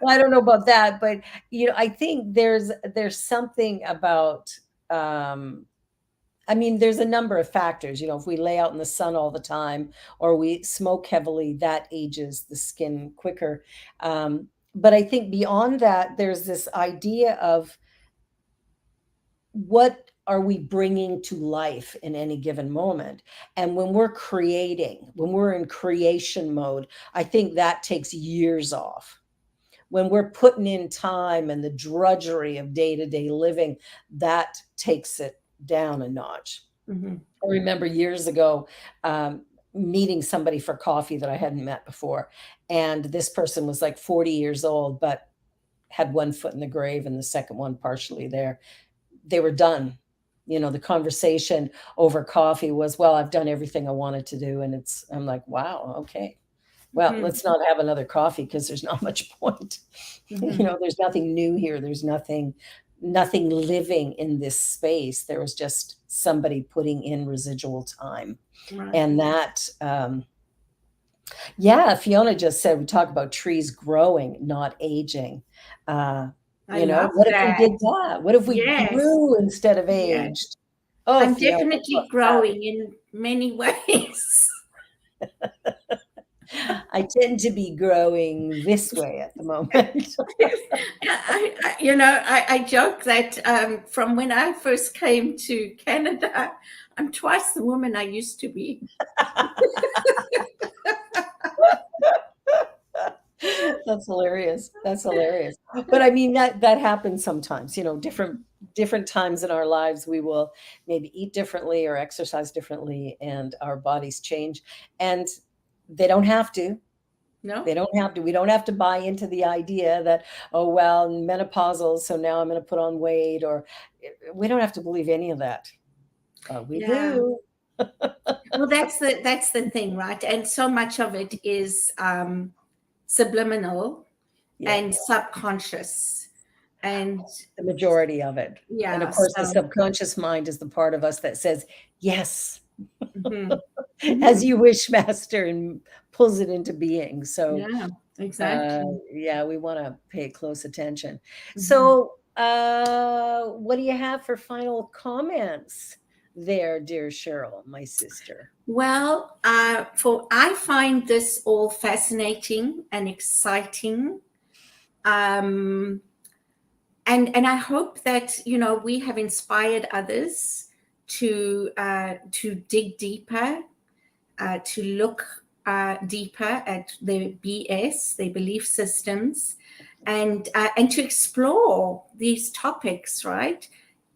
Speaker 3: Well, I don't know about that, but I think there's something about I mean, there's a number of factors. If we lay out in the sun all the time or we smoke heavily, that ages the skin quicker. But I think beyond that, there's this idea of what are we bringing to life in any given moment? And when we're creating, when we're in creation mode, I think that takes years off. When we're putting in time and the drudgery of day-to-day living, that takes it down a notch.
Speaker 2: Mm-hmm.
Speaker 3: I remember years ago meeting somebody for coffee that I hadn't met before. And this person was like 40 years old, but had one foot in the grave and the second one partially there. They were done. The conversation over coffee was, well, I've done everything I wanted to do. And I'm like, wow, okay. Well, let's not have another coffee because there's not much point. There's nothing new here. There's nothing living in this space. There was just somebody putting in residual time.
Speaker 2: Right.
Speaker 3: And that, Fiona just said, we talk about trees growing, not aging. What if we did that? What if we grew instead of aged?
Speaker 2: Yes.
Speaker 3: Oh,
Speaker 2: I'm
Speaker 3: Fiona,
Speaker 2: definitely growing in many ways.
Speaker 3: I tend to be growing this way at the moment.
Speaker 2: I joke that from when I first came to Canada, I'm twice the woman I used to be.
Speaker 3: That's hilarious. But I mean, that happens sometimes, different times in our lives, we will maybe eat differently or exercise differently and our bodies change. And they don't have to.
Speaker 2: No,
Speaker 3: they don't have to. We don't have to buy into the idea that, oh, well, menopausal, so now I'm going to put on weight, or we don't have to believe any of that. We do.
Speaker 2: Well, that's the thing, right? And so much of it is subliminal and subconscious, and
Speaker 3: the majority of it.
Speaker 2: Yeah.
Speaker 3: And of course, the subconscious mind is the part of us that says, yes, as you wish, master, and pulls it into being. So
Speaker 2: yeah, exactly.
Speaker 3: We want to pay close attention. So what do you have for final comments there, dear Cheryl, my sister?
Speaker 2: Well, I find this all fascinating and exciting. And I hope that, we have inspired others to dig deeper, to look deeper at their BS, their belief systems, and to explore these topics, right?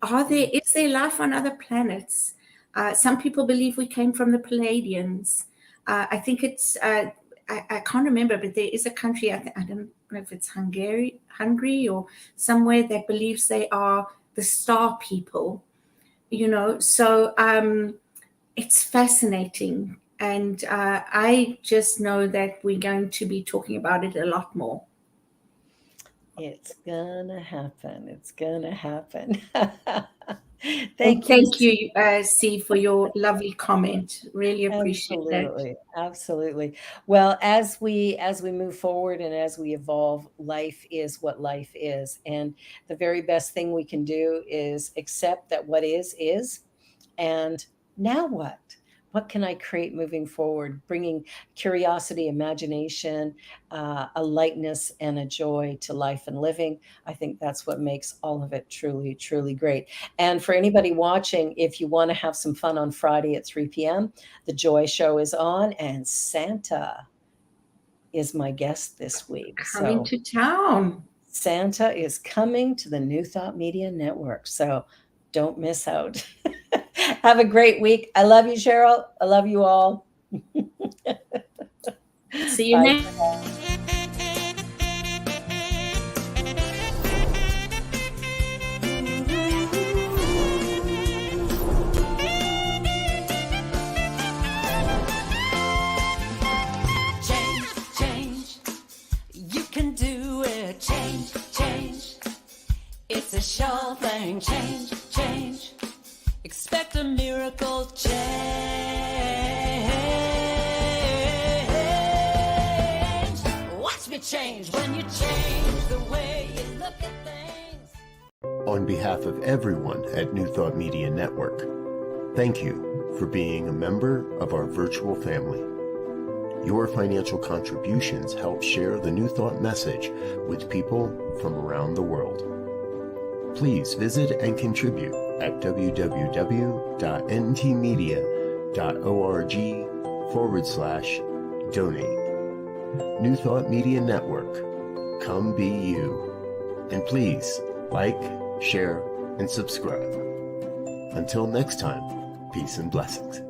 Speaker 2: Is there life on other planets? Some people believe we came from the Palladians. I think it's, I can't remember, but there is a country, I don't know if it's Hungary or somewhere, that believes they are the star people, so it's fascinating. And I just know that we're going to be talking about it a lot more.
Speaker 3: It's gonna happen.
Speaker 2: Thank you, C, for your lovely comment. Really appreciate that.
Speaker 3: Absolutely. Well, as we move forward and as we evolve, life is what life is. And the very best thing we can do is accept that what is. And now what? What can I create moving forward? Bringing curiosity, imagination, a lightness and a joy to life and living. I think that's what makes all of it truly, truly great. And for anybody watching, if you want to have some fun on Friday at 3 p.m., the Joy Show is on, and Santa is my guest this week.
Speaker 2: Coming to town.
Speaker 3: Santa is coming to the New Thought Media Network. So don't miss out. Have a great week. I love you, Cheryl. I love you all.
Speaker 2: See you next.
Speaker 1: Change. You can do it. Change. It's a a sure thing. Change, change. Expect a miracle change. Watch me change when you change the way you look at things.
Speaker 7: On behalf of everyone at New Thought Media Network, thank you for being a member of our virtual family. Your financial contributions help share the New Thought message with people from around the world. Please visit and contribute at www.ntmedia.org/donate. New Thought Media Network, come be you. And please like, share, and subscribe. Until next time, peace and blessings.